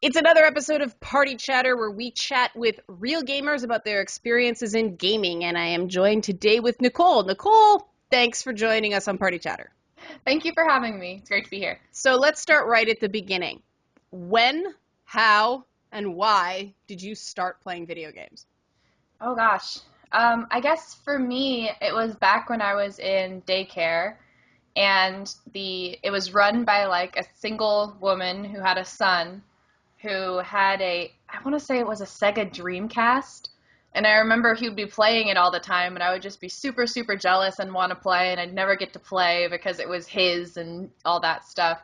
It's another episode of Party Chatter where we chat with real gamers about their experiences in gaming, and I am joined today with Nicole. Nicole, thanks for joining us on Party Chatter. Thank you for having me. It's great to be here. So let's start right at the beginning. When, how, and why did you start playing video games? Oh gosh. I guess for me, it was back when I was in daycare, and it was run by like a single woman who had a son who had I want to say it was a Sega Dreamcast. And I remember he would be playing it all the time, and I would just be super, super jealous and want to play, and I'd never get to play because it was his and all that stuff.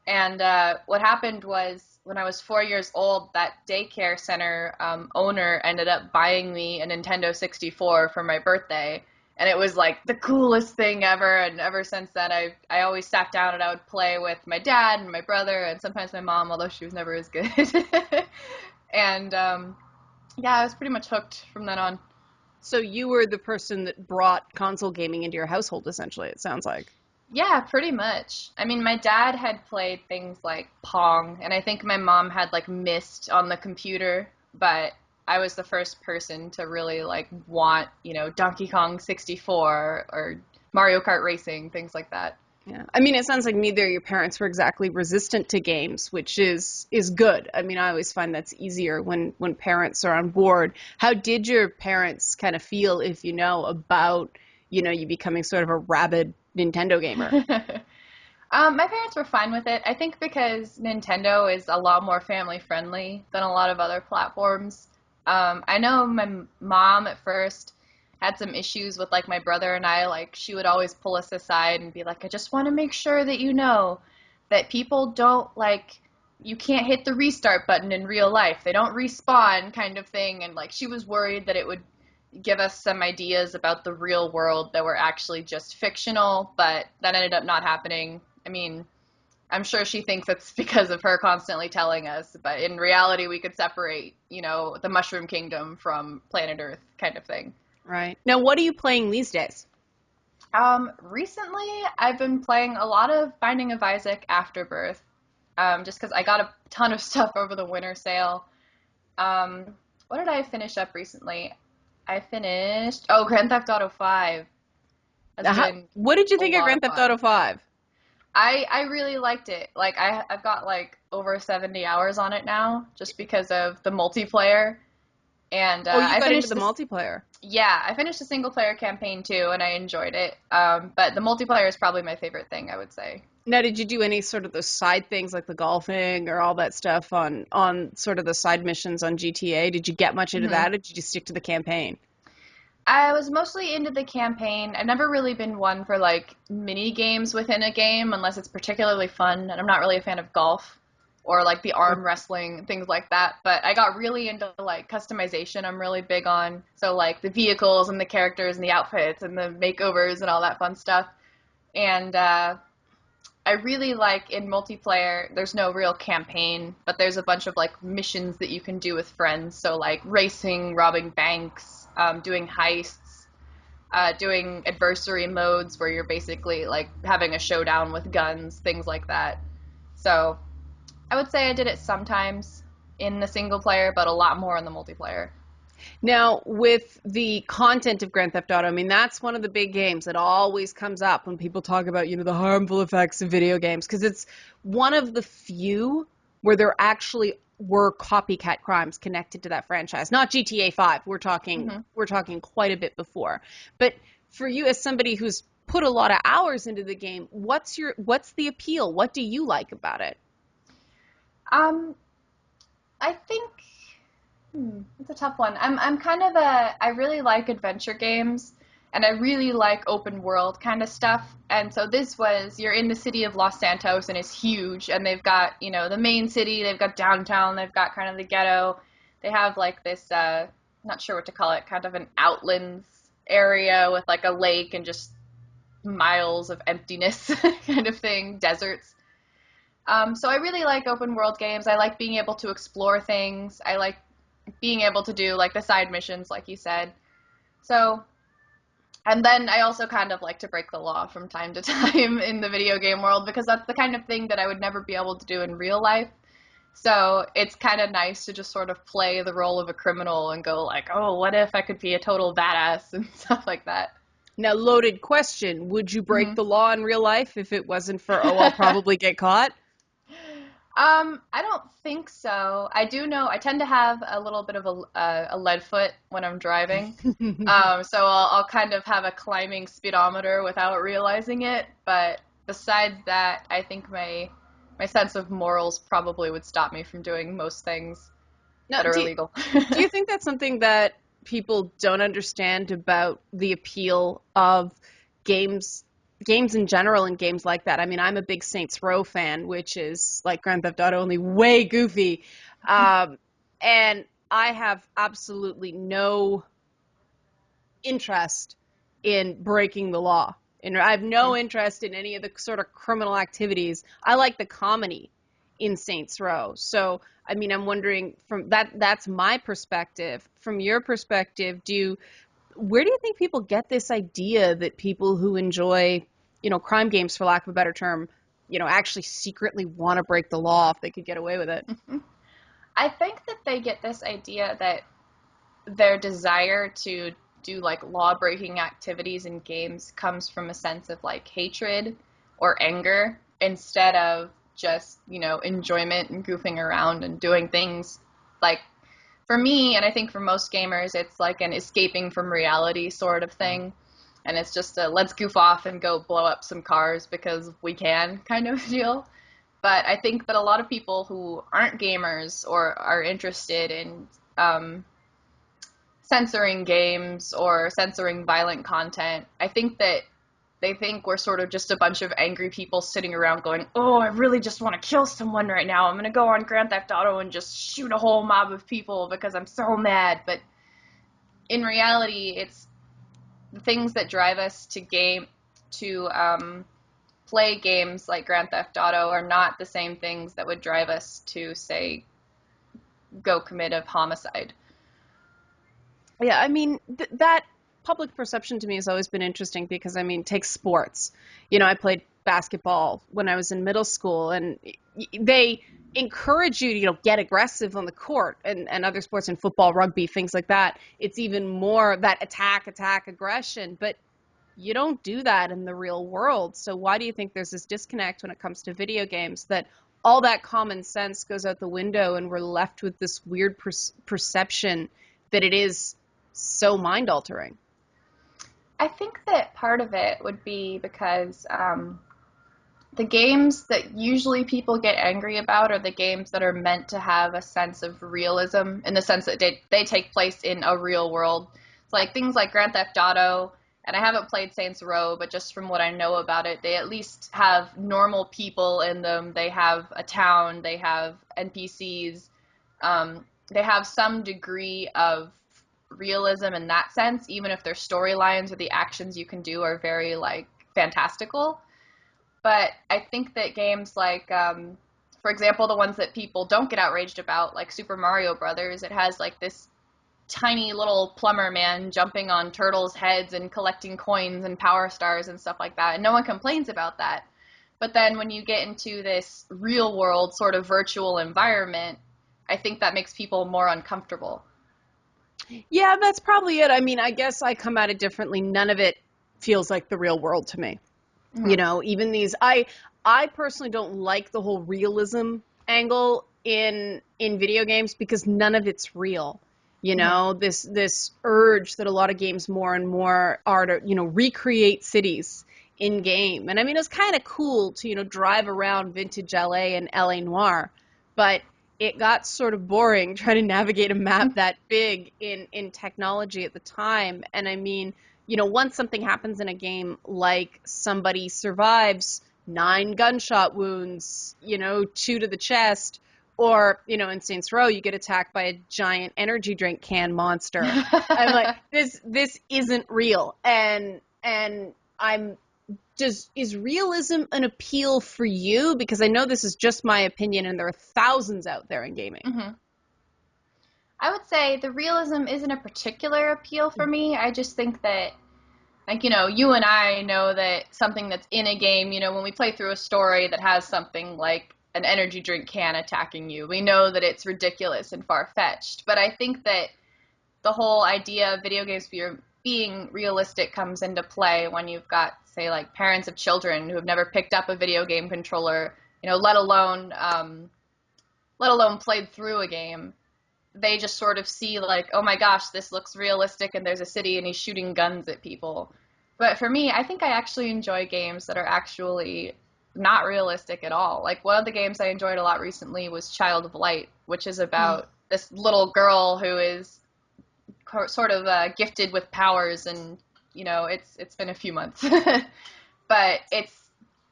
And what happened was when I was 4 years old, that daycare center owner ended up buying me a Nintendo 64 for my birthday. And it was like the coolest thing ever. And ever since then, I always sat down and I would play with my dad and my brother and sometimes my mom, although she was never as good. And yeah, I was pretty much hooked from then on. So you were the person that brought console gaming into your household, essentially, it sounds like. Yeah, pretty much. I mean, my dad had played things like Pong, and I think my mom had like Myst on the computer, but I was the first person to really like want, Donkey Kong 64 or Mario Kart Racing, things like that. Yeah. I mean, it sounds like neither of your parents were exactly resistant to games, which is good. I mean, I always find that's easier when parents are on board. How did your parents kind of feel, if you know, about, you becoming sort of a rabid Nintendo gamer? My parents were fine with it. I think because Nintendo is a lot more family friendly than a lot of other platforms. I know my mom at first had some issues with like my brother and I. Like she would always pull us aside and be like, "I just want to make sure that you know that people don't like you can't hit the restart button in real life. They don't respawn," kind of thing. And like she was worried that it would give us some ideas about the real world that were actually just fictional, but that ended up not happening. I mean, I'm sure she thinks it's because of her constantly telling us, but in reality, we could separate, the Mushroom Kingdom from Planet Earth kind of thing. Right. Now, what are you playing these days? Recently, I've been playing a lot of Binding of Isaac Afterbirth, just because I got a ton of stuff over the winter sale. What did I finish up recently? Grand Theft Auto 5 has been What did you a think of lot Grand of Theft Auto fun. 5? I really liked it. Like I've got like over 70 hours on it now just because of the multiplayer. And Oh, you got into the multiplayer. I finished the single player campaign too, and I enjoyed it. But the multiplayer is probably my favorite thing, I would say. Now, did you do any sort of those side things like the golfing or all that stuff on sort of the side missions on GTA? Did you get much into hmm that, or did you stick to the campaign? I was mostly into the campaign. I've never really been one for like mini games within a game unless it's particularly fun, and I'm not really a fan of golf or like the arm wrestling, things like that. But I got really into like customization. I'm really big on. So like the vehicles and the characters and the outfits and the makeovers and all that fun stuff. And I really like in multiplayer, there's no real campaign, but there's a bunch of like missions that you can do with friends. So like racing, robbing banks, doing heists, doing adversary modes where you're basically like having a showdown with guns, things like that. So I would say I did it sometimes in the single player, but a lot more in the multiplayer. Now, with the content of Grand Theft Auto, I mean, that's one of the big games that always comes up when people talk about, the harmful effects of video games, because it's one of the few where there actually were copycat crimes connected to that franchise. Not GTA 5. hmm We're talking quite a bit before. But for you as somebody who's put a lot of hours into the game, what's the appeal? What do you like about it? Um, I think it's a tough one. I'm kind of I really like adventure games and I really like open world kind of stuff. And so this was you're in the city of Los Santos and it's huge and they've got, the main city, they've got downtown, they've got kind of the ghetto. They have like this not sure what to call it, kind of an outlands area with like a lake and just miles of emptiness kind of thing, deserts. So I really like open world games. I like being able to explore things. I like being able to do like the side missions, like you said. So, and then I also kind of like to break the law from time to time in the video game world because that's the kind of thing that I would never be able to do in real life. So it's kind of nice to just sort of play the role of a criminal and go like, oh, what if I could be a total badass and stuff like that. Now, loaded question. Would you break Hmm. the law in real life if it wasn't for, oh, I'll probably get caught? I don't think so. I do know I tend to have a little bit of a lead foot when I'm driving. So I'll kind of have a climbing speedometer without realizing it. But besides that, I think my sense of morals probably would stop me from doing most things Now, that are illegal. do you think that's something that people don't understand about the appeal of games, games in general and games like that? I mean, I'm a big Saints Row fan, which is like Grand Theft Auto, only way goofy. Um, and I have absolutely no interest in breaking the law. And I have no interest in any of the sort of criminal activities. I like the comedy in Saints Row. So, I mean, I'm wondering from that's my perspective. From your perspective, where do you think people get this idea that people who enjoy, crime games, for lack of a better term, actually secretly want to break the law if they could get away with it? I think that they get this idea that their desire to do like law breaking activities in games comes from a sense of like hatred or anger instead of just, enjoyment and goofing around and doing things like for me, and I think for most gamers, it's like an escaping from reality sort of thing. And it's just a let's goof off and go blow up some cars because we can kind of deal. But I think that a lot of people who aren't gamers or are interested in censoring games or censoring violent content, I think that they think we're sort of just a bunch of angry people sitting around going, oh, I really just want to kill someone right now. I'm going to go on Grand Theft Auto and just shoot a whole mob of people because I'm so mad. But in reality, it's the things that drive us to play games like Grand Theft Auto are not the same things that would drive us to, say, go commit a homicide. Yeah, I mean, that public perception to me has always been interesting because, I mean, take sports. I played basketball when I was in middle school, and they encourage you to, get aggressive on the court, and other sports in football, rugby, things like that. It's even more that attack, aggression, but you don't do that in the real world. So why do you think there's this disconnect when it comes to video games, that all that common sense goes out the window and we're left with this weird perception that it is so mind altering? I think that part of it would be because the games that usually people get angry about are the games that are meant to have a sense of realism in the sense that they take place in a real world. It's like things like Grand Theft Auto, and I haven't played Saints Row, but just from what I know about it, they at least have normal people in them. They have a town, they have NPCs, they have some degree of realism in that sense, even if their storylines or the actions you can do are very like fantastical. But I think that games like, for example, the ones that people don't get outraged about, like Super Mario Brothers, it has like this tiny little plumber man jumping on turtles' heads and collecting coins and power stars and stuff like that, and no one complains about that. But then when you get into this real world sort of virtual environment, I think that makes people more uncomfortable. Yeah, that's probably it. I mean, I guess I come at it differently. None of it feels like the real world to me. Hmm. Even these, I personally don't like the whole realism angle in video games because none of it's real. Hmm. This urge that a lot of games more and more are to, recreate cities in game. And I mean, it's kind of cool to, drive around vintage LA and LA Noir, but it got sort of boring trying to navigate a map that big in technology at the time. And I mean, once something happens in a game, like somebody survives 9 gunshot wounds, two to the chest, or, in Saints Row, you get attacked by a giant energy drink can monster. I'm like, this isn't real. And I'm is realism an appeal for you? Because I know this is just my opinion and there are thousands out there in gaming. Hmm. I would say the realism isn't a particular appeal for me. I just think that like, you and I know that something that's in a game, when we play through a story that has something like an energy drink can attacking you. We know that it's ridiculous and far-fetched. But I think that the whole idea of video games being realistic comes into play when you've got, say, like parents of children who have never picked up a video game controller, let alone played through a game. They just sort of see like, oh my gosh, this looks realistic, and there's a city and he's shooting guns at people. But for me, I think I actually enjoy games that are actually not realistic at all. Like one of the games I enjoyed a lot recently was Child of Light, which is about this little girl who is sort of gifted with powers, and it's been a few months, but it's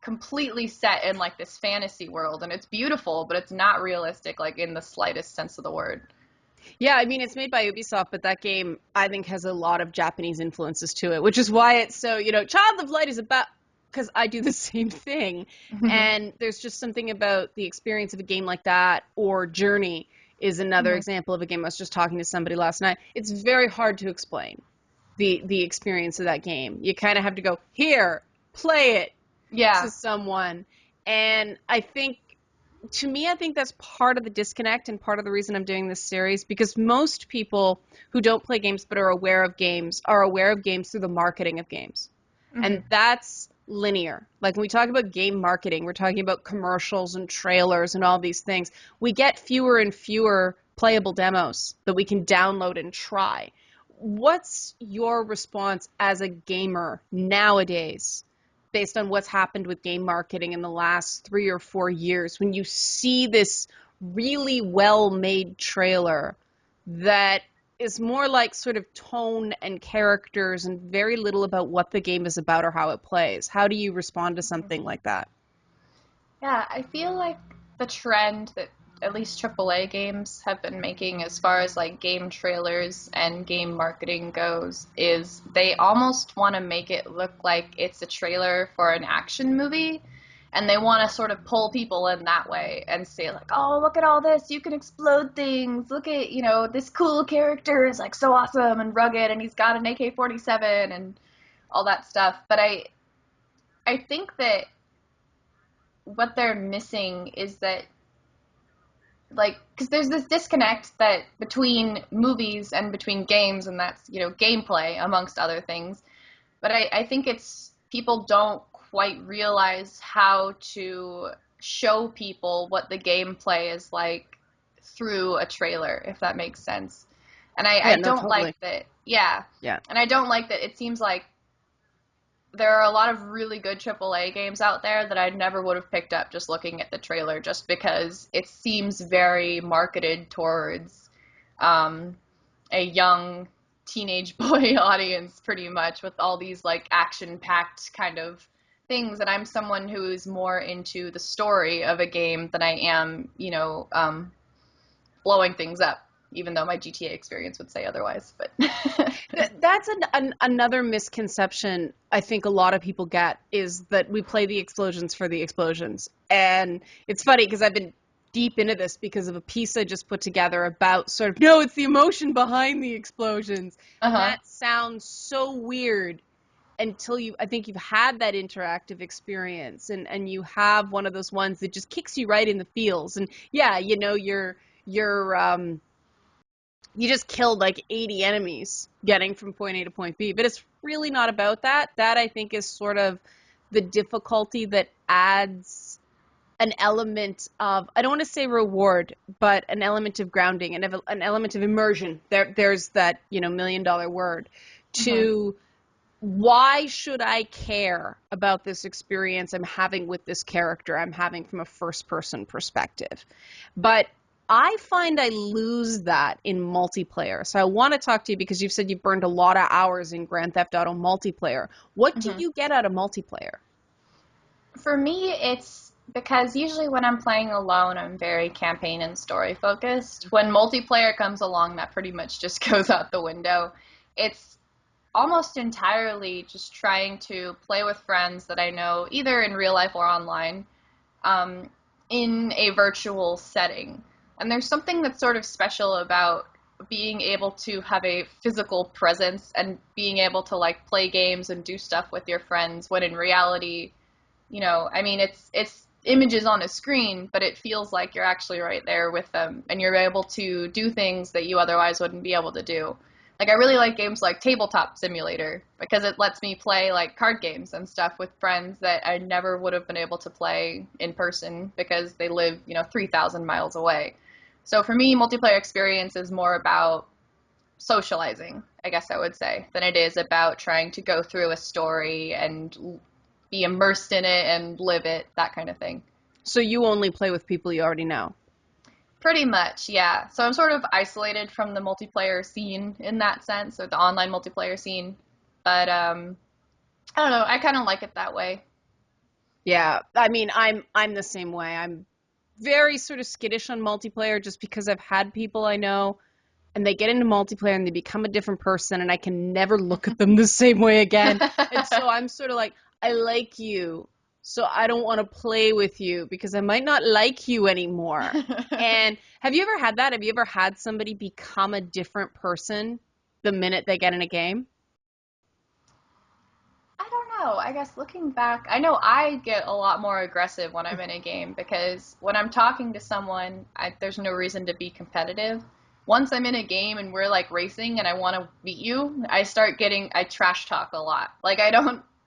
completely set in like this fantasy world, and it's beautiful, but it's not realistic, like in the slightest sense of the word. Yeah, I mean, it's made by Ubisoft, but that game, I think, has a lot of Japanese influences to it, which is why it's so, Child of Light is about, because I do the same thing. And there's just something about the experience of a game like that, or Journey is another example of a game. I was just talking to somebody last night. It's very hard to explain the experience of that game. You kind of have to go, here, play it Yeah. to someone. And to me, I think that's part of the disconnect and part of the reason I'm doing this series, because most people who don't play games but are aware of games through the marketing of games. And that's linear. Like when we talk about game marketing, we're talking about commercials and trailers and all these things. We get fewer and fewer playable demos that we can download and try. What's your response as a gamer nowadays, based on what's happened with game marketing in the last 3 or 4 years, when you see this really well-made trailer that is more like sort of tone and characters and very little about what the game is about or how it plays? How do you respond to something like that? Yeah, I feel like the trend that at least AAA games have been making as far as like game trailers and game marketing goes is they almost want to make it look like it's a trailer for an action movie, and they want to sort of pull people in that way and say like, oh, look at all this, you can explode things, look at, this cool character is like so awesome and rugged and he's got an AK-47 and all that stuff. But I think that what they're missing is that, like, because there's this disconnect that between movies and between games, and that's gameplay amongst other things. But I think it's people don't quite realize how to show people what the gameplay is like through a trailer, if that makes sense. And Yeah, I no, don't totally. like that. Yeah. Yeah. And I don't like that it seems like there are a lot of really good AAA games out there that I never would have picked up just looking at the trailer, just because it seems very marketed towards um, a young teenage boy audience, pretty much, with all these like action-packed kind of things. And I'm someone who is more into the story of a game than I am, blowing things up, even though my GTA experience would say otherwise. But That's another misconception I think a lot of people get, is that we play the explosions for the explosions. And it's funny because I've been deep into this because of a piece I just put together about sort of, no, it's the emotion behind the explosions. And uh-huh. that sounds so weird until I think you've had that interactive experience, and you have one of those ones that just kicks you right in the feels. And yeah, you're you just killed like 80 enemies getting from point A to point B. But it's really not about that. That, I think, is sort of the difficulty that adds an element of, I don't want to say reward, but an element of grounding and an element of immersion. There's that, $1 million word hmm to, why should I care about this experience I'm having with this character I'm having from a first person perspective? But I find I lose that in multiplayer. So I want to talk to you because you've said you burned a lot of hours in Grand Theft Auto multiplayer. What do hmm you get out of multiplayer? For me, it's because usually when I'm playing alone, I'm very campaign and story focused. When multiplayer comes along, that pretty much just goes out the window. It's almost entirely just trying to play with friends that I know either in real life or online, um, in a virtual setting. And there's something that's sort of special about being able to have a physical presence and being able to play games and do stuff with your friends when in reality, I mean, it's images on a screen, but it feels like you're actually right there with them and you're able to do things that you otherwise wouldn't be able to do. Like I really like games like Tabletop Simulator because it lets me play like card games and stuff with friends that I never would have been able to play in person because they live, 3,000 miles away. So for me, multiplayer experience is more about socializing, I guess I would say, than it is about trying to go through a story and be immersed in it and live it, that kind of thing. So you only play with people you already know. Pretty much, yeah. So I'm sort of isolated from the multiplayer scene in that sense, or the online multiplayer scene. But I don't know. I kind of like it that way. Yeah, I mean, I'm the same way. I'm very sort of skittish on multiplayer just because I've had people I know and they get into multiplayer and they become a different person and I can never look at them the same way again. And so I'm sort of like, I like you, so I don't want to play with you because I might not like you anymore. And have you ever had that? Have you ever had somebody become a different person the minute they get in a game? I don't know. I guess looking back, I know I get a lot more aggressive when I'm in a game because when I'm talking to someone, there's no reason to be competitive. Once I'm in a game and we're like racing and I want to beat you, I trash talk a lot. Like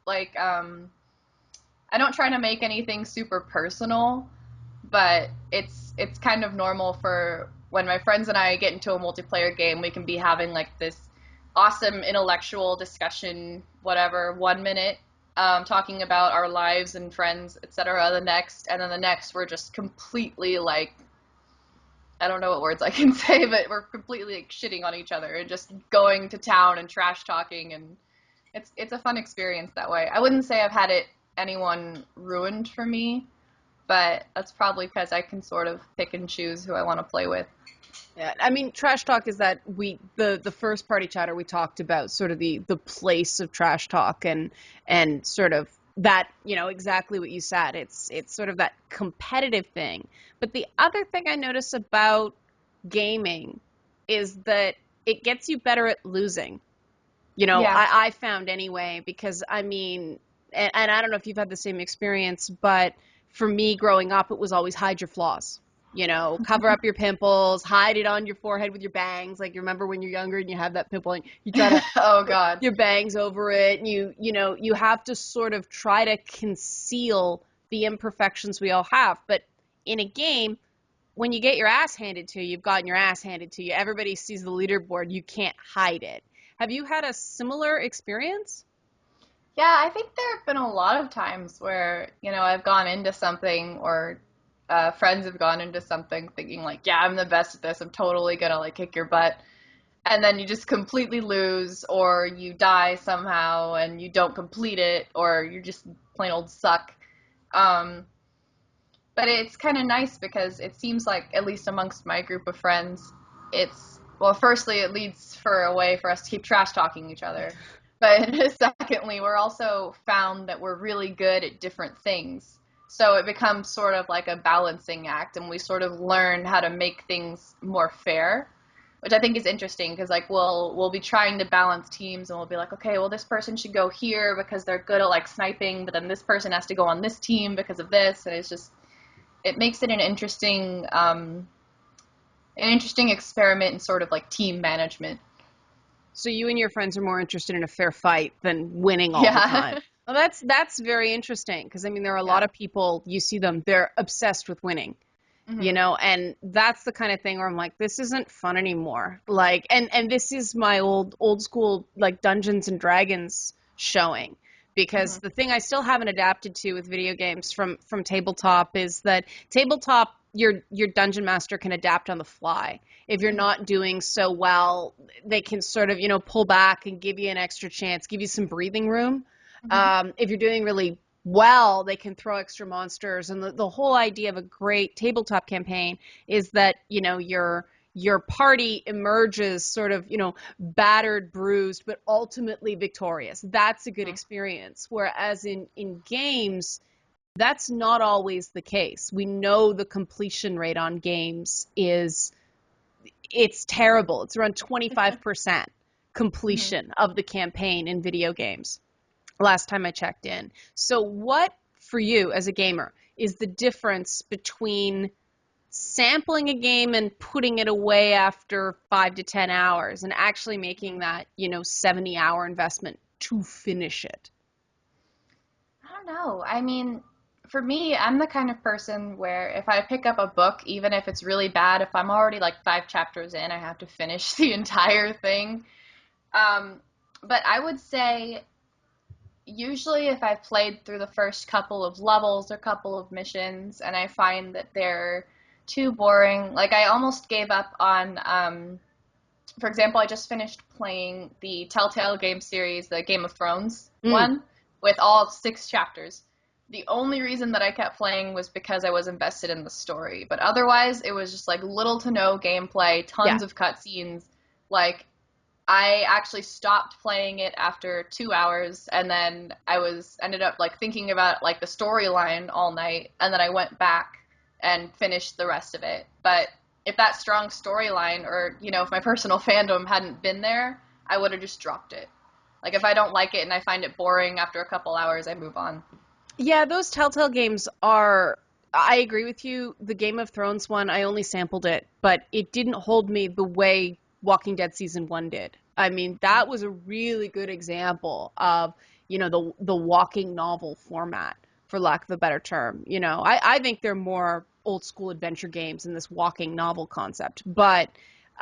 like, I don't try to make anything super personal, but it's kind of normal for when my friends and I get into a multiplayer game, we can be having like this awesome intellectual discussion, whatever, 1 minute, talking about our lives and friends, etc. The next, and then the next, we're just completely like, I don't know what words I can say, but we're completely like shitting on each other and just going to town and trash talking, and it's a fun experience that way. I wouldn't say I've had anyone ruined for me, but that's probably because I can sort of pick and choose who I want to play with. Yeah, I mean, trash talk is that the first party chatter we talked about sort of the place of trash talk and sort of that, exactly what you said. It's sort of that competitive thing. But the other thing I notice about gaming is that it gets you better at losing. Yeah. I found anyway, because I mean, and I don't know if you've had the same experience, but for me growing up, it was always hide your flaws. Cover up your pimples, hide it on your forehead with your bangs. Like you remember when you're younger and you have that pimple and you try to Oh put God. your bangs over it and you have to sort of try to conceal the imperfections we all have. But in a game, when you get your ass handed to you, you've gotten your ass handed to you. Everybody sees the leaderboard. You can't hide it. Have you had a similar experience? Yeah, I think there have been a lot of times where, I've gone into something or friends have gone into something thinking like, yeah, I'm the best at this. I'm totally gonna like kick your butt. And then you just completely lose or you die somehow and you don't complete it or you just plain old suck. Um, but it's kind of nice because it seems like, at least amongst my group of friends, well, firstly, it leads for a way for us to keep trash talking each other. But secondly, we're also found that we're really good at different things. So it becomes sort of like a balancing act, and we sort of learn how to make things more fair, which I think is interesting because like we'll be trying to balance teams and we'll be like, okay, well this person should go here because they're good at like sniping, but then this person has to go on this team because of this, and it makes it an interesting experiment in sort of like team management. So you and your friends are more interested in a fair fight than winning all the time. Yeah. Well, that's very interesting because I mean there are a lot Yeah. of people you see them they're obsessed with winning. Hmm. And that's the kind of thing where I'm like, this isn't fun anymore. Like, and this is my old school like Dungeons and Dragons showing, because Hmm. the thing I still haven't adapted to with video games from tabletop is that tabletop your dungeon master can adapt on the fly. If you're Hmm. not doing so well, they can sort of pull back and give you an extra chance, give you some breathing room. Hmm. If you're doing really well, they can throw extra monsters. And the whole idea of a great tabletop campaign is that, your party emerges sort of, battered, bruised, but ultimately victorious. That's a good Hmm. experience. Whereas in games, that's not always the case. We know the completion rate on games it's terrible. It's around 25% Hmm. completion of the campaign in video games last time I checked in. So what for you as a gamer, is the difference between sampling a game and putting it away after 5 to 10 hours and actually making that, 70-hour investment to finish it. I don't know. I mean, for me, I'm the kind of person where if I pick up a book, even if it's really bad, if I'm already like 5 chapters in, I have to finish the entire thing. Um, but I would say usually if I've played through the first couple of levels or couple of missions and I find that they're too boring, like I almost gave up on, for example, I just finished playing the Telltale game series, the Game of Thrones Mm, one, with all 6 chapters. The only reason that I kept playing was because I was invested in the story, but otherwise it was just like little to no gameplay, yeah. tons of cutscenes. Like I actually stopped playing it after 2 hours, and then I was ended up like thinking about like the storyline all night, and then I went back and finished the rest of it. But if that strong storyline, or if my personal fandom hadn't been there, I would have just dropped it. Like if I don't like it and I find it boring after a couple hours, I move on. Yeah, those Telltale games are. I agree with you. The Game of Thrones one, I only sampled it, but it didn't hold me the way Walking Dead season one did. I mean, that was a really good example of, the walking novel format, for lack of a better term. I think they're more old school adventure games in this walking novel concept, but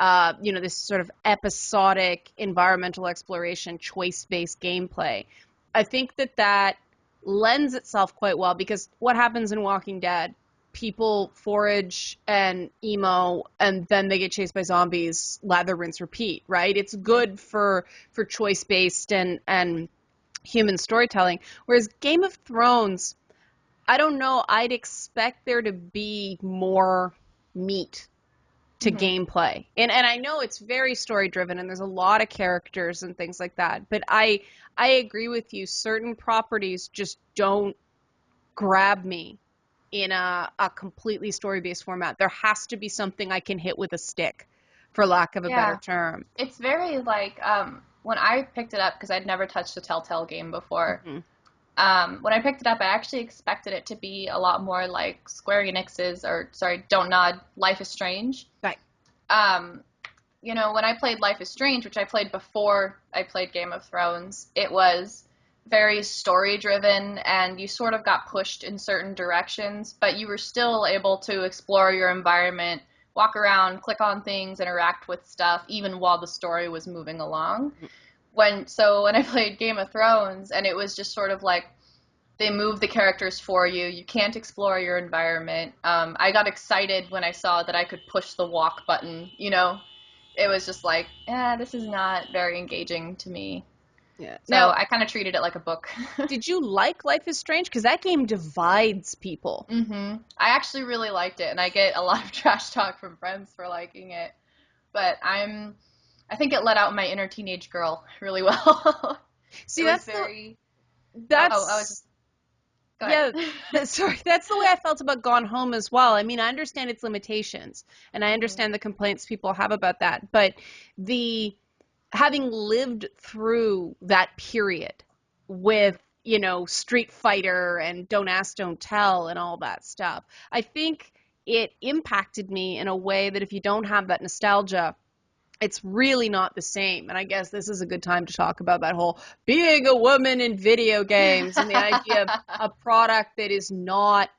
this sort of episodic environmental exploration, choice-based gameplay. I think that lends itself quite well because what happens in Walking Dead? People forage and emo, and then they get chased by zombies. Lather, rinse, repeat. Right? It's good for choice based and human storytelling. Whereas Game of Thrones, I don't know. I'd expect there to be more meat to Hmm. gameplay. And I know it's very story driven and there's a lot of characters and things like that. But I agree with you. Certain properties just don't grab me in a completely story based format. There has to be something I can hit with a stick, for lack of a better Yeah, term. it's very like when I picked it up because I'd never touched a Telltale game before. Hmm. When I picked it up, I actually expected it to be a lot more like Square Enix's, or sorry, Don't Nod, Life is Strange. Right. Um, when I played Life is Strange, which I played before I played Game of Thrones, it was very story driven and you sort of got pushed in certain directions, but you were still able to explore your environment, walk around, click on things, interact with stuff, even while the story was moving along. When I played Game of Thrones, and it was just sort of like they move the characters for you. You can't explore your environment. I got excited when I saw that I could push the walk button. It was just like, this is not very engaging to me. Yeah. So Now, I kind of treated it like a book. did you like Life is Strange? Because that game divides people. I actually really liked it, and I get a lot of trash talk from friends for liking it. But I think it let out my inner teenage girl really well. It See, was that's the very. Oh, I was that's just. Go yeah, ahead. sorry, that's the way I felt about Gone Home as well. I mean, I understand its limitations and I Hmm. understand the complaints people have about that, but the having lived through that period with, Street Fighter and Don't Ask, Don't Tell and all that stuff, I think it impacted me in a way that if you don't have that nostalgia, it's really not the same. And I guess this is a good time to talk about that whole being a woman in video games and the idea of a product that is not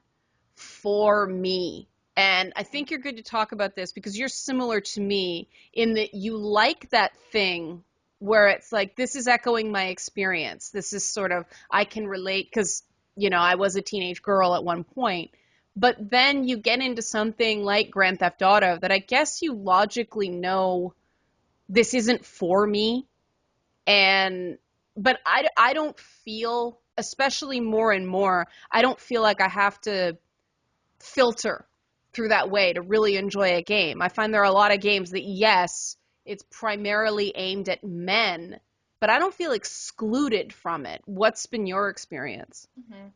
for me. And I think you're good to talk about this because you're similar to me in that you like that thing where it's like, this is echoing my experience. This is sort of, I can relate because, I was a teenage girl at one point. But then you get into something like Grand Theft Auto that I guess you logically know this isn't for me. And but I don't feel, especially more and more, I don't feel like I have to filter through that way to really enjoy a game. I find there are a lot of games that, yes, it's primarily aimed at men, but I don't feel excluded from it. What's been your experience? Hmm.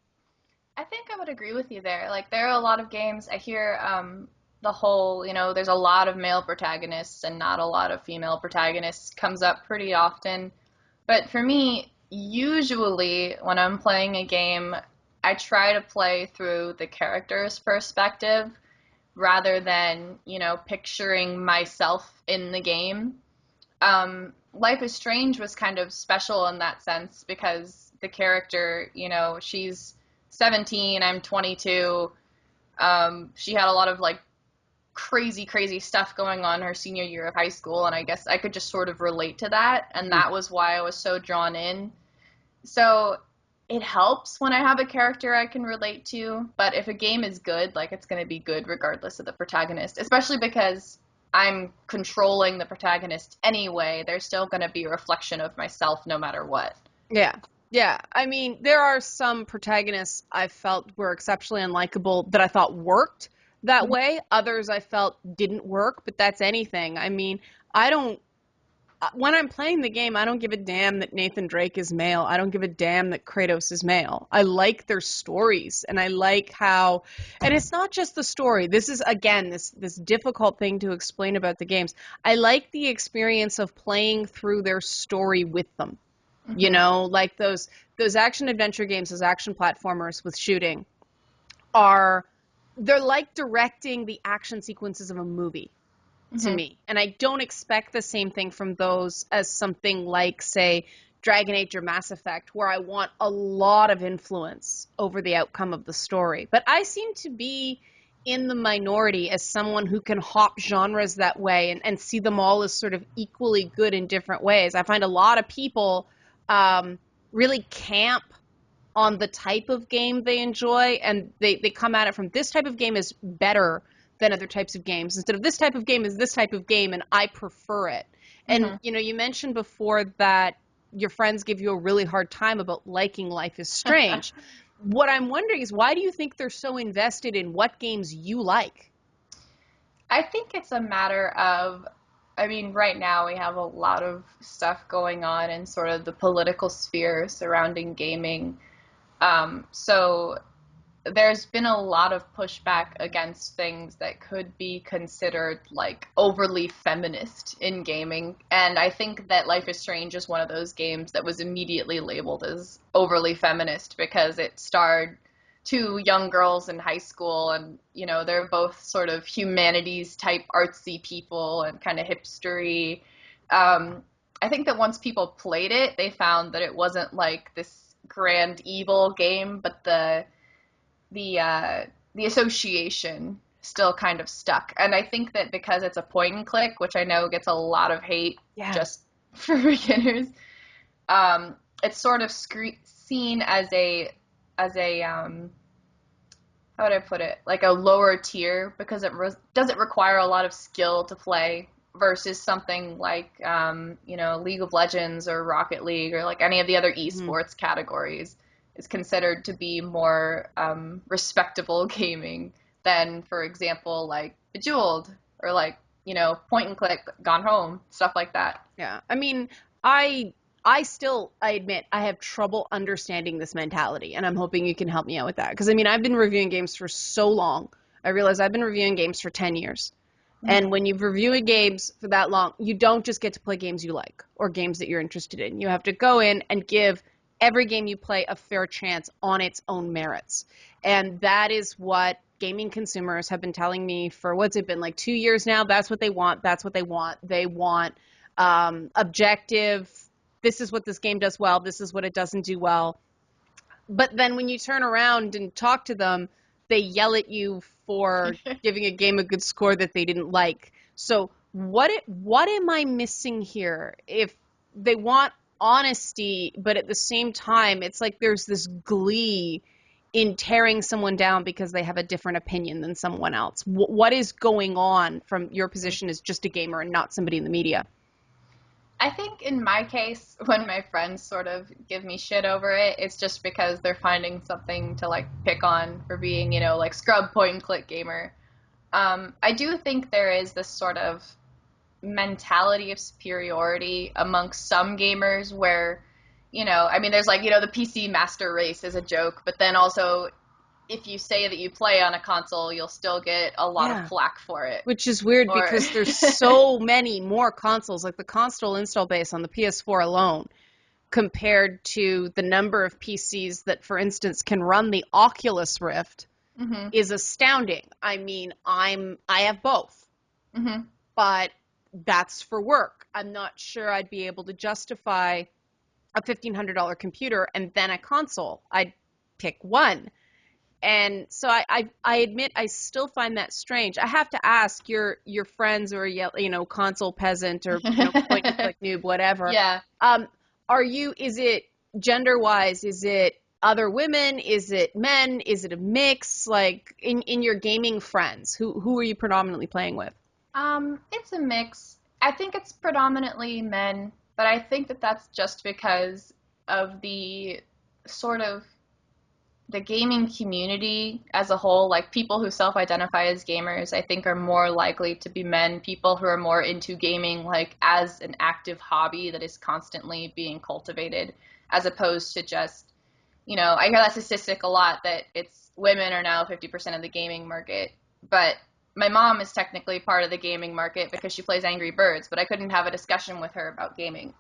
I think I would agree with you there. Like, there are a lot of games I hear the whole, there's a lot of male protagonists and not a lot of female protagonists comes up pretty often. But for me, usually when I'm playing a game, I try to play through the character's perspective rather than, picturing myself in the game. Life is Strange was kind of special in that sense because the character, she's 17, I'm 22. She had a lot of like crazy, crazy stuff going on her senior year of high school, and I guess I could just sort of relate to that, and that was why I was so drawn in. So it helps when I have a character I can relate to, but if a game is good, like it's going to be good regardless of the protagonist, especially because I'm controlling the protagonist anyway. There's still going to be a reflection of myself no matter what. Yeah. Yeah. I mean, there are some protagonists I felt were exceptionally unlikable that I thought worked that way. Others I felt didn't work, but that's anything. I mean, I don't when I'm playing the game, I don't give a damn that Nathan Drake is male. I don't give a damn that Kratos is male. I like their stories, and I like how, and it's not just the story. This is again this difficult thing to explain about the games. I like the experience of playing through their story with them. You Mm-hmm. know, like those action adventure games, those action platformers with shooting are they're like directing the action sequences of a movie to Mm-hmm. me. And I don't expect the same thing from those as something like, say, Dragon Age or Mass Effect, where I want a lot of influence over the outcome of the story. But I seem to be in the minority as someone who can hop genres that way and see them all as sort of equally good in different ways. I find a lot of people really camp on the type of game they enjoy, and they come at it from this type of game is better than other types of games instead of this type of game is this type of game and I prefer it. And Mm-hmm. you mentioned before that your friends give you a really hard time about liking Life is Strange. What I'm wondering is why do you think they're so invested in what games you like? I think it's a matter of, I mean, right now we have a lot of stuff going on in sort of the political sphere surrounding gaming. So there's been a lot of pushback against things that could be considered like overly feminist in gaming. And I think that Life is Strange is one of those games that was immediately labeled as overly feminist because it starred two young girls in high school, and they're both sort of humanities type artsy people and kind of hipstery. I think that once people played it, they found that it wasn't like this grand evil game, but the association still kind of stuck. And I think that because it's a point and click, which I know gets a lot of hate Yeah. just for beginners, it's sort of seen as a how would I put it, like a lower tier because it doesn't require a lot of skill to play versus something like League of Legends or Rocket League or like any of the other Mhm. esports categories is considered to be more respectable gaming than, for example, like Bejeweled or like point and click, Gone Home, stuff like that. Yeah. I mean, I I admit I have trouble understanding this mentality, and I'm hoping you can help me out with that. Because I mean, I've been reviewing games for so long. I realize I've been reviewing games for 10 years. Mm-hmm. And when you've reviewing games for that long, you don't just get to play games you like or games that you're interested in. You have to go in and give every game you play a fair chance on its own merits. And that is what gaming consumers have been telling me for what's it been like 2 years now. That's what they want. That's what they want. They want objective. This is what this game does well. This is what it doesn't do well. But then when you turn around and talk to them, they yell at you for giving a game a good score that they didn't like. So what am I missing here? If they want honesty, but at the same time, it's like there's this glee in tearing someone down because they have a different opinion than someone else. What is going on from your position as just a gamer and not somebody in the media? I think in my case, when my friends sort of give me shit over it, it's just because they're finding something to like pick on for being, like scrub point and click gamer. I do think there is this sort of mentality of superiority amongst some gamers where, I mean, there's like, the PC master race is a joke, but then also if you say that you play on a console, you'll still get a lot of Yeah. flack for it. Which is weird Or because there's so many more consoles, like the console install base on the PS4 alone compared to the number of PCs that, for instance, can run the Oculus Rift Mhm. is astounding. I mean, I have both, Mhm. but that's for work. I'm not sure I'd be able to justify a $1,500 computer and then a console. I'd pick one. And so I admit I still find that strange. I have to ask your friends or console peasant or point and click noob, whatever. Yeah. Um, is it gender wise? Is it other women? Is it men? Is it a mix? Like in your gaming friends, who are you predominantly playing with? It's a mix. I think it's predominantly men, but I think that that's just because of the sort of the gaming community as a whole. Like people who self-identify as gamers, I think are more likely to be men. People who are more into gaming like as an active hobby that is constantly being cultivated, as opposed to just, I hear that statistic a lot that it's women are now 50% of the gaming market, but my mom is technically part of the gaming market because she plays Angry Birds, but I couldn't have a discussion with her about gaming.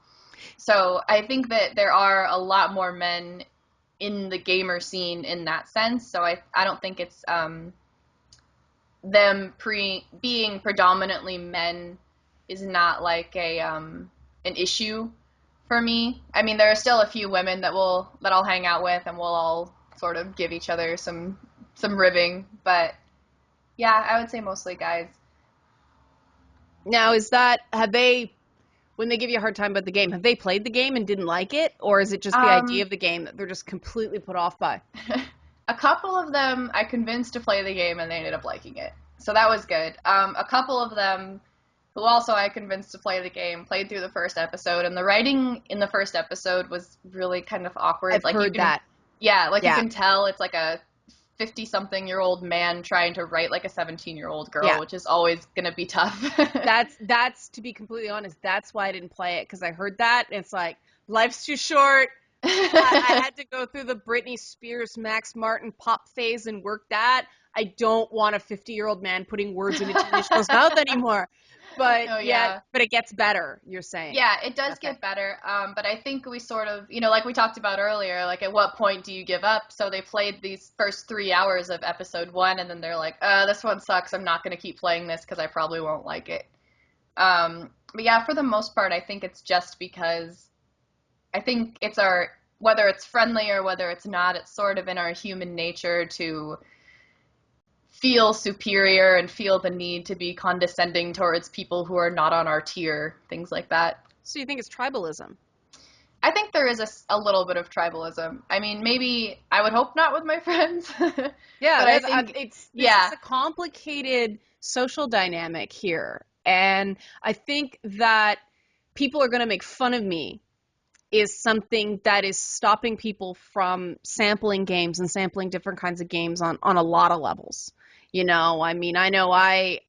So I think that there are a lot more men in the gamer scene in that sense. So I don't think it's them being predominantly men is not like an issue for me. I mean, there are still a few women that I'll hang out with and we'll all sort of give each other some ribbing, but yeah, I would say mostly guys. Now, have they, when they give you a hard time about the game, have they played the game and didn't like it? Or is it just the idea Um, of the game that they're just completely put off by? a couple of them I convinced to play the game and they ended up liking it. So that was good. A couple of them who also I convinced to play the game played through the first episode, and the writing in the first episode was really kind of awkward. I've Like you heard can, that. yeah, like you Yeah. can tell it's like a 50-something-year-old man trying to write like a 17-year-old girl, Yeah. which is always going to be tough. That's to be completely honest, that's why I didn't play it, because I heard that and it's like life's too short. I had to go through the Britney Spears, Max Martin pop phase and work that. I don't want a 50-year-old man putting words in a teenage girl's mouth anymore. But Oh yeah, yeah. but it gets better, you're saying. Yeah, it does Okay. get better. But I think we sort of, like we talked about earlier, like at what point do you give up? So they played these first 3 hours of episode one, and then they're like, this one sucks. I'm not going to keep playing this because I probably won't like it. But yeah, for the most part, I think it's just because I think whether it's friendly or whether it's not, it's sort of in our human nature to feel superior and feel the need to be condescending towards people who are not on our tier, things like that. So you think it's tribalism? I think there is a little bit of tribalism. I mean, maybe I would hope not with my friends, Yeah, but I think, this is yeah. a complicated social dynamic here. And I think that people are going to make fun of me is something that is stopping people from sampling games and sampling different kinds of games on a lot of levels. I mean, I know I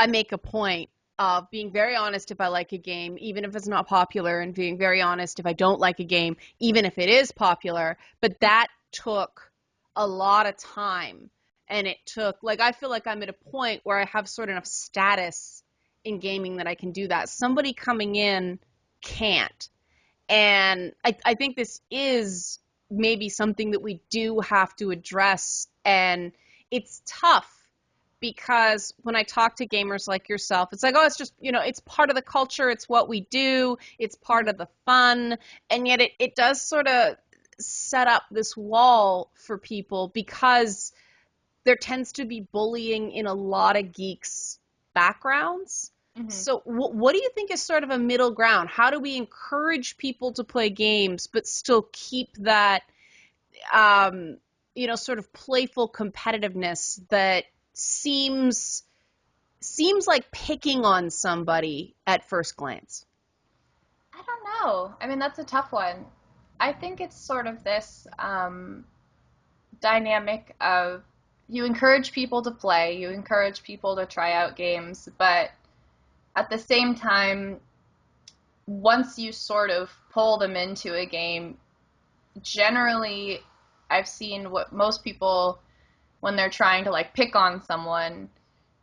make a point of being very honest if I like a game, even if it's not popular, and being very honest if I don't like a game, even if it is popular. But that took a lot of time. And it took, like, I feel like I'm at a point where I have sort of enough status in gaming that I can do that. Somebody coming in can't. And I think this is maybe something that we do have to address. And it's tough because when I talk to gamers like yourself, it's like, oh, it's just, it's part of the culture. It's what we do. It's part of the fun. And yet it does sort of set up this wall for people because there tends to be bullying in a lot of geeks' backgrounds. Hmm. So, what do you think is sort of a middle ground? How do we encourage people to play games but still keep that, sort of playful competitiveness that seems like picking on somebody at first glance? I don't know. I mean, that's a tough one. I think it's sort of this dynamic of you encourage people to play, you encourage people to try out games, but at the same time, once you sort of pull them into a game, generally I've seen what most people, when they're trying to like pick on someone,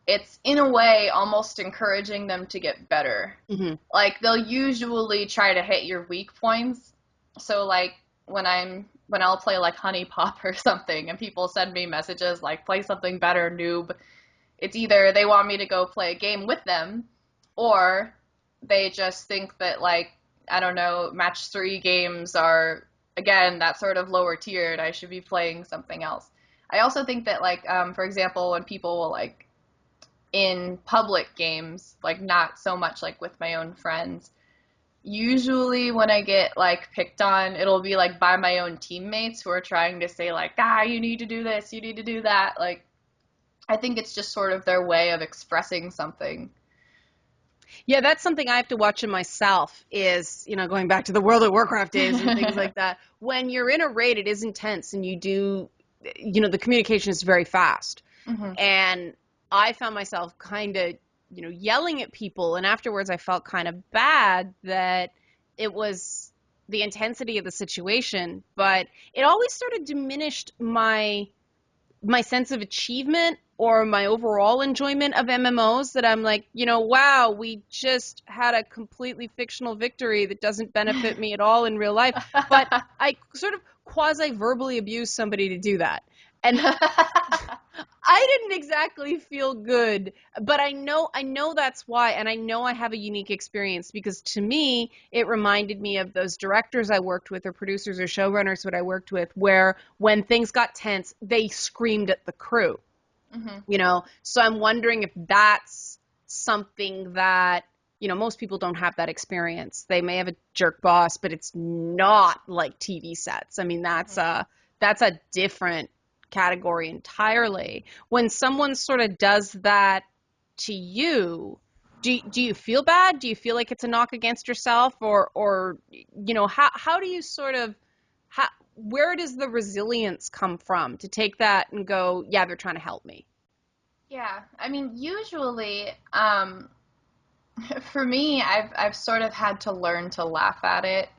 it's in a way almost encouraging them to get better. Hmm. Like they'll usually try to hit your weak points. So like when I'll play like Honey Pop or something and people send me messages like play something better, noob, it's either they want me to go play a game with them or they just think that like I don't know, match 3 games are again that sort of lower tiered. I should be playing something else. I also think that like for example when people will like in public games, like not so much like with my own friends. Usually when I get like picked on, it'll be like by my own teammates who are trying to say like, "Ah, you need to do this, you need to do that." Like I think it's just sort of their way of expressing something. Yeah, that's something I have to watch in myself is, going back to the World of Warcraft days and things like that. When you're in a raid, it is intense and the communication is very fast. Hmm. And I found myself kind of, yelling at people. And afterwards, I felt kind of bad that it was the intensity of the situation. But it always sort of diminished my sense of achievement or my overall enjoyment of MMOs that I'm like, wow, we just had a completely fictional victory that doesn't benefit me at all in real life. But I sort of quasi verbally abuse somebody to do that. And I didn't exactly feel good, but I know that's why, and I know I have a unique experience because to me, it reminded me of those directors I worked with or producers or showrunners that I worked with where when things got tense, they screamed at the crew, Hmm. So I'm wondering if that's something that, most people don't have that experience. They may have a jerk boss, but it's not like TV sets. I mean, that's a different category entirely. When someone sort of does that to you, do you feel bad? Do you feel like it's a knock against yourself or how do you sort of how, where does the resilience come from to take that and go, yeah, they're trying to help me? Yeah, I mean, usually, for me, I've sort of had to learn to laugh at it.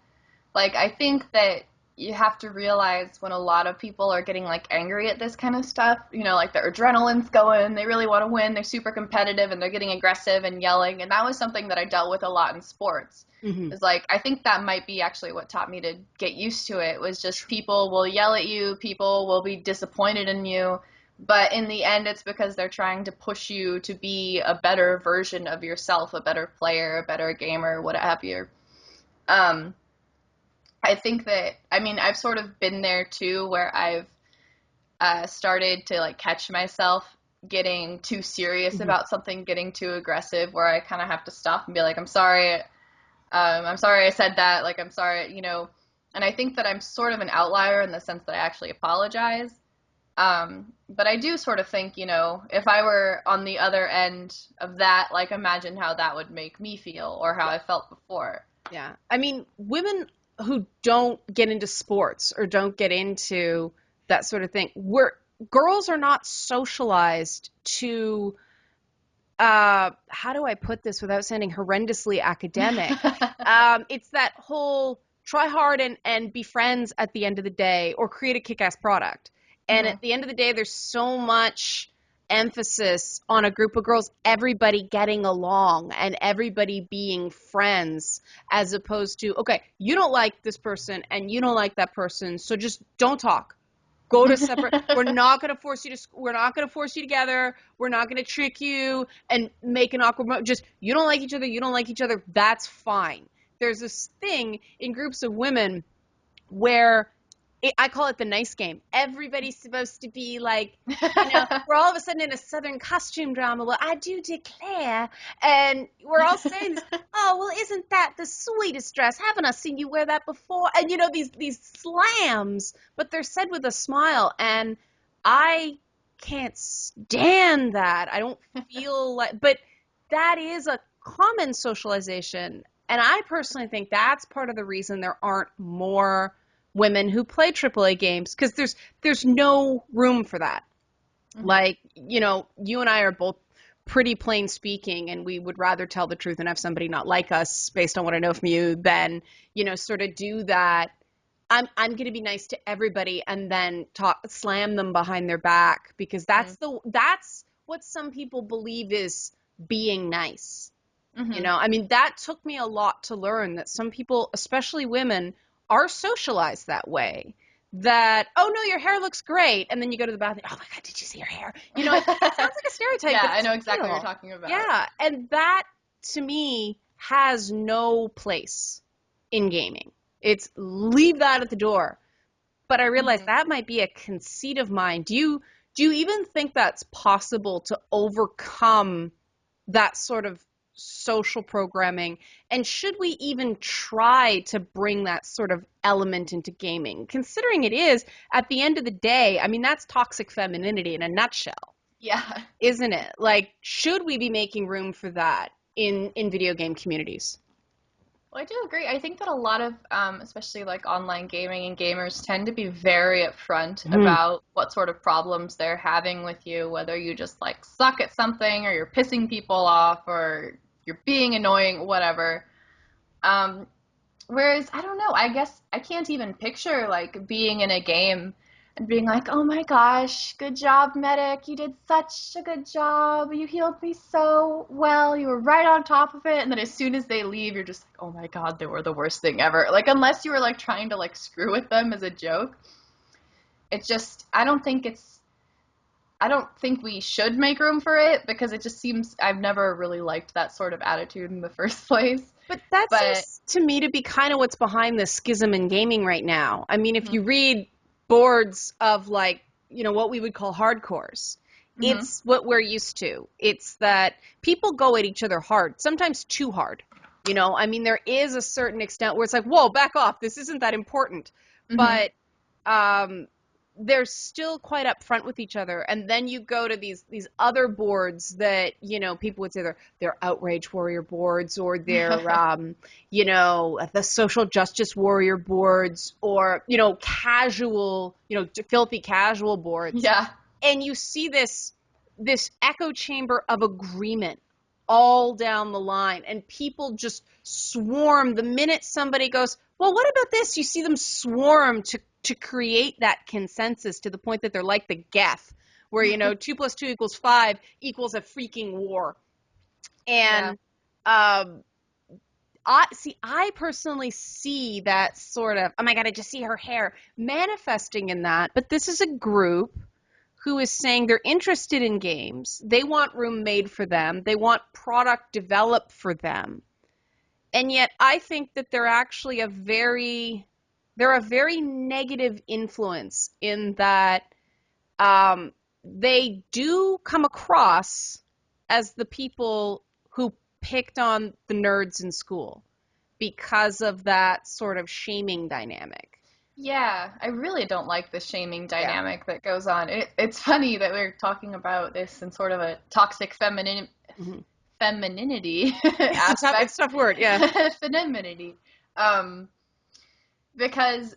Like, I think that you have to realize when a lot of people are getting like angry at this kind of stuff, like their adrenaline's going, they really want to win, they're super competitive and they're getting aggressive and yelling. And that was something that I dealt with a lot in sports. Hmm. Is like I think that might be actually what taught me to get used to it was just people will yell at you, people will be disappointed in you, but in the end it's because they're trying to push you to be a better version of yourself, a better player, a better gamer, what have you. Um, I think that I mean I've sort of been there too, where I've started to like catch myself getting too serious Hmm. about something, getting too aggressive, where I kind of have to stop and be like, I'm sorry I said that, like I'm sorry, And I think that I'm sort of an outlier in the sense that I actually apologize. But I do sort of think, if I were on the other end of that, like imagine how that would make me feel or how Yeah. I felt before. Yeah. I mean, women who don't get into sports or don't get into that sort of thing, girls are not socialized to how do I put this without sounding horrendously academic? It's that whole try hard and be friends at the end of the day or create a kick-ass product. And Hmm. at the end of the day, there's so much emphasis on a group of girls, everybody getting along and everybody being friends, as opposed to, okay, you don't like this person and you don't like that person, so just don't talk. Go to separate. We're not going to force you together. We're not going to trick you and make an awkward moment. Just you don't like each other, you don't like each other, that's fine. There's this thing in groups of women where I call it the nice game. Everybody's supposed to be like, we're all of a sudden in a Southern costume drama. Well, I do declare. And we're all saying this, oh, well, isn't that the sweetest dress? Haven't I seen you wear that before? And, these slams, but they're said with a smile. And I can't stand that. I don't feel like, but that is a common socialization. And I personally think that's part of the reason there aren't more women who play AAA games because there's no room for that. Hmm. Like, you and I are both pretty plain speaking, and we would rather tell the truth and have somebody not like us based on what I know from you than, sort of do that. I'm going to be nice to everybody and then slam them behind their back because that's what some people believe is being nice. Hmm. I mean, that took me a lot to learn that some people, especially women, are socialized that way. That, oh no, your hair looks great. And then you go to the bathroom, oh my God, did you see your hair? It sounds like a stereotype, Yeah, but I it's know exactly what you're real. talking about. Yeah. And that to me has no place in gaming. It's leave that at the door. But I realize Hmm. that might be a conceit of mine. Do you even think that's possible to overcome that sort of social programming? And should we even try to bring that sort of element into gaming? Considering it is, at the end of the day, I mean, that's toxic femininity in a nutshell, Yeah. isn't it? Like, should we be making room for that in video game communities? Well, I do agree. I think that a lot of, especially like online gaming and gamers, tend to be very upfront Mm. about what sort of problems they're having with you, whether you just like suck at something or you're pissing people off or you're being annoying, whatever. Um, Whereas, I don't know, I guess I can't even picture like being in a game and being like, oh my gosh, good job, medic. You did such a good job. You healed me so well. You were right on top of it. And then as soon as they leave, you're just like, oh my God, they were the worst thing ever. Like, unless you were like trying to like screw with them as a joke, it's just, I don't think we should make room for it because it just seems, I've never really liked that sort of attitude in the first place. But that But, seems to me to be kind of what's behind the schism in gaming right now. I mean, if mhm, you read boards of like, what we would call hardcores, mhm. it's what we're used to. It's that people go at each other hard, sometimes too hard. I mean, there is a certain extent where it's like, whoa, back off. This isn't that important. Mhm. But um, they're still quite upfront with each other. And then you go to these other boards that, people would say they're outrage warrior boards, or they're the social justice warrior boards, or, casual, filthy casual boards. Yeah. And you see this echo chamber of agreement all down the line, and people just swarm the minute somebody goes, well, what about this? You see them swarm to create that consensus to the point that they're like the Geth, where 2 + 2 = 5 equals a freaking war. Yeah. And I personally see that sort of, oh my God, I just see her hair manifesting in that. But this is a group who is saying they're interested in games. They want room made for them. They want product developed for them. And yet I think that they're a very negative influence in that um, they do come across as the people who picked on the nerds in school because of that sort of shaming dynamic. Yeah, I really don't like the shaming Yeah. dynamic that goes on. It's funny that we're talking about this in sort of a toxic Mhm. femininity It's aspect. a tough word, yeah. Femininity. Um, because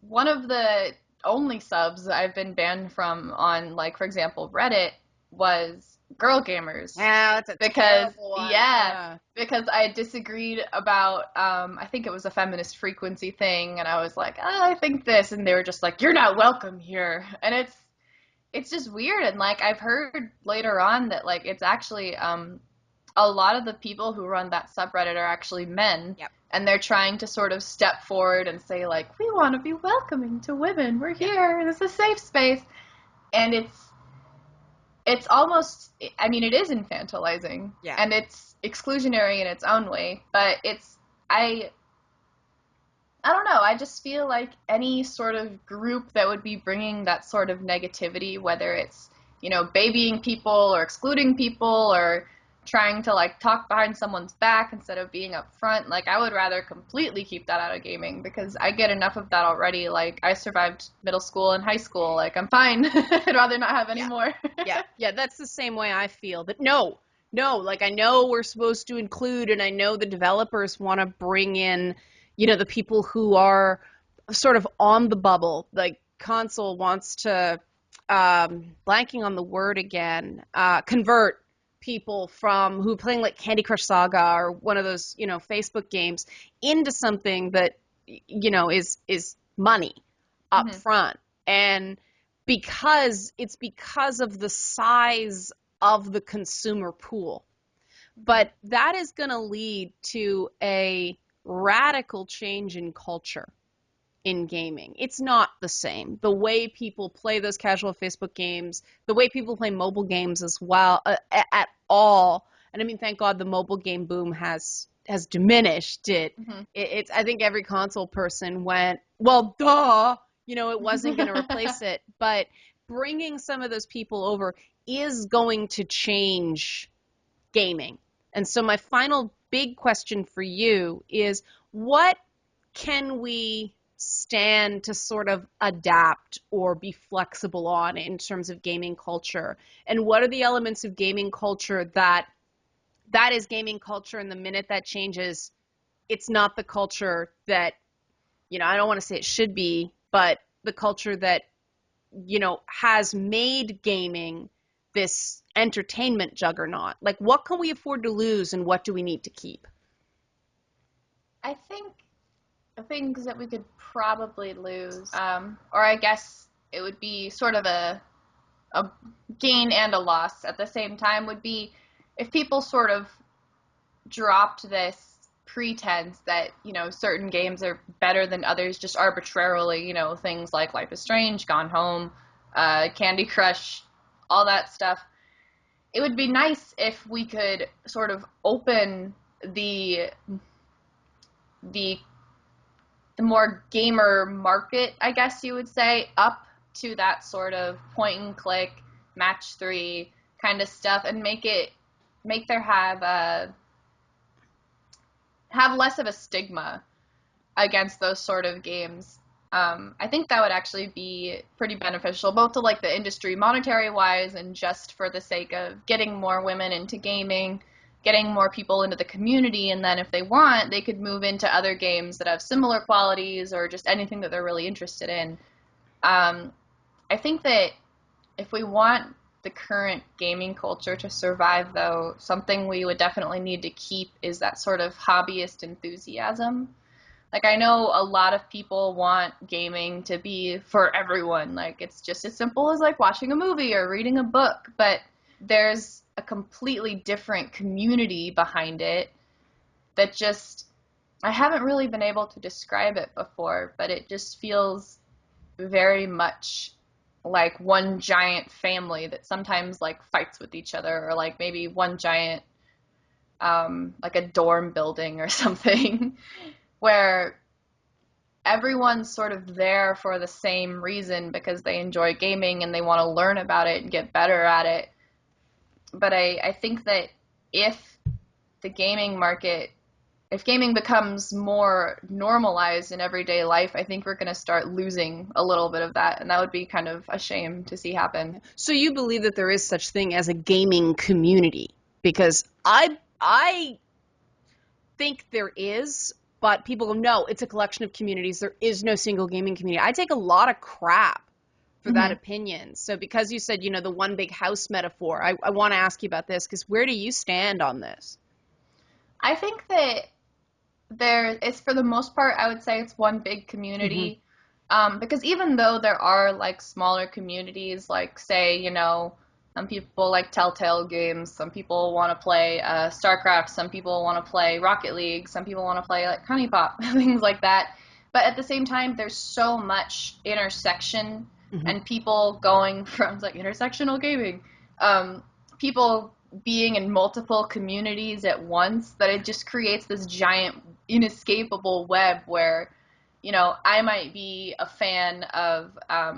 one of the only subs I've been banned from on, like, for example, Reddit was girl gamers. Yeah, that's a Because, terrible one. yeah, Yeah. because I disagreed about, I think it was a feminist frequency thing, and I was like, oh, I think this, and they were just like, you're not welcome here. And it's just weird, and like, I've heard later on that, like, it's actually, a lot of the people who run that subreddit are actually men, Yep. and they're trying to sort of step forward and say like, we want to be welcoming to women, we're Yeah. here, this is a safe space. And it's almost, I mean, it is infantilizing Yeah. and it's exclusionary in its own way, but i I don't know. I just feel like any sort of group that would be bringing that sort of negativity, whether it's, babying people or excluding people or trying to like talk behind someone's back instead of being up front, like I would rather completely keep that out of gaming because I get enough of that already. Like I survived middle school and high school. Like I'm fine. I'd rather not have any Yeah. more. Yeah. Yeah. That's the same way I feel. That no, no, like I know we're supposed to include, and I know the developers want to bring in, the people who are sort of on the bubble. Like console wants to, blanking on the word again, convert people from who are playing like Candy Crush Saga or one of those, Facebook games into something that, is money up Hmm. front. And because of the size of the consumer pool. Mhm. But that is going to lead to a radical change in culture in gaming. It's not the same. The way people play those casual Facebook games, the way people play mobile games as well, at all. And I mean, thank God the mobile game boom has diminished. It's I think every console person went, well, duh, it wasn't going to replace it. But bringing some of those people over is going to change gaming. And so my final big question for you is what can we stand to sort of adapt or be flexible on in terms of gaming culture? And what are the elements of gaming culture that is gaming culture, and the minute that changes, it's not the culture that, I don't want to say it should be, but the culture that, has made gaming this entertainment juggernaut? Like, what can we afford to lose and what do we need to keep? I think the things that we could probably lose, or I guess it would be sort of a gain and a loss at the same time, would be if people sort of dropped this pretense that, certain games are better than others just arbitrarily, things like Life is Strange, Gone Home, Candy Crush, all that stuff. It would be nice if we could sort of open the the more gamer market, I guess you would say, up to that sort of point and click, match 3 kind of stuff, and make there have less of a stigma against those sort of games. I think that would actually be pretty beneficial, both to like the industry monetary wise and just for the sake of getting more women into gaming, getting more people into the community, and then if they want, they could move into other games that have similar qualities or just anything that they're really interested in. I think that if we want the current gaming culture to survive, though, something we would definitely need to keep is that sort of hobbyist enthusiasm. Like, I know a lot of people want gaming to be for everyone. Like, it's just as simple as, like, watching a movie or reading a book. But there's a completely different community behind it that just, I haven't really been able to describe it before, but it just feels very much like one giant family that sometimes, like, fights with each other, or, like, maybe one giant, like, a dorm building or something, where everyone's sort of there for the same reason because they enjoy gaming and they want to learn about it and get better at it. But I think that if the gaming market, if gaming becomes more normalized in everyday life, I think we're going to start losing a little bit of that. And that would be kind of a shame to see happen. So you believe that there is such thing as a gaming community? Because I think there is, but people go, no, it's a collection of communities. There is no single gaming community. I take a lot of crap for that Mm-hmm. opinion. So because you said, the one big house metaphor, I want to ask you about this, because where do you stand on this? I think that it's, for the most part, I would say it's one big Hmm. community. Because even though there are like smaller communities, like say, some people like Telltale games, some people want to play StarCraft, some people want to play Rocket League, some people want to play like Honey Pop, things like that. But at the same time, there's so much intersection Hmm. and people going from it's like intersectional gaming, um, people being in multiple communities at once, that it just creates this giant inescapable web where, I might be a fan of, I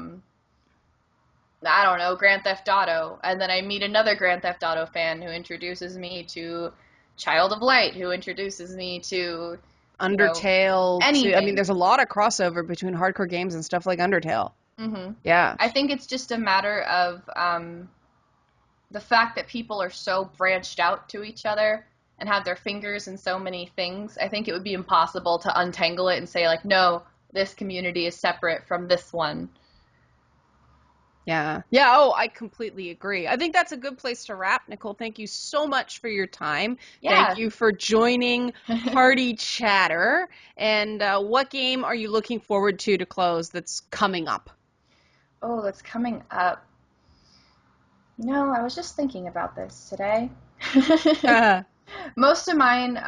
don't know, Grand Theft Auto, and then I meet another Grand Theft Auto fan who introduces me to Child of Light, who introduces me to, Undertale to, I mean, anything. there's a lot of crossover between hardcore games and stuff like Undertale. Hmm. Yeah. I think it's just a matter of the fact that people are so branched out to each other and have their fingers in so many things. I think it would be impossible to untangle it and say, like, no, this community is separate from this one. Yeah. Yeah. Oh, I completely agree. I think that's a good place to wrap. Nicole, thank you so much for your time. Thank Yeah. you for joining Party Chatter. And what game are you looking forward to close that's coming up? Oh, that's coming up. No, I was just thinking about this today. Most of mine,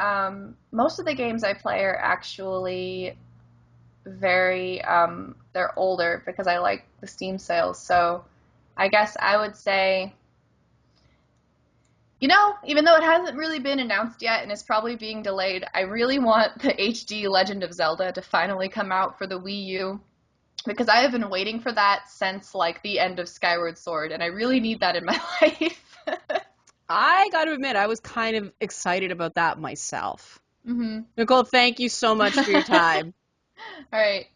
most of the games I play are actually very, they're older because I like the Steam sales. So I guess I would say, even though it hasn't really been announced yet and is probably being delayed, I really want the HD Legend of Zelda to finally come out for the Wii U because I have been waiting for that since like the end of Skyward Sword, and I really need that in my life. I got to admit, I was kind of excited about that myself. hmm Nicole, thank you so much for your time. All right.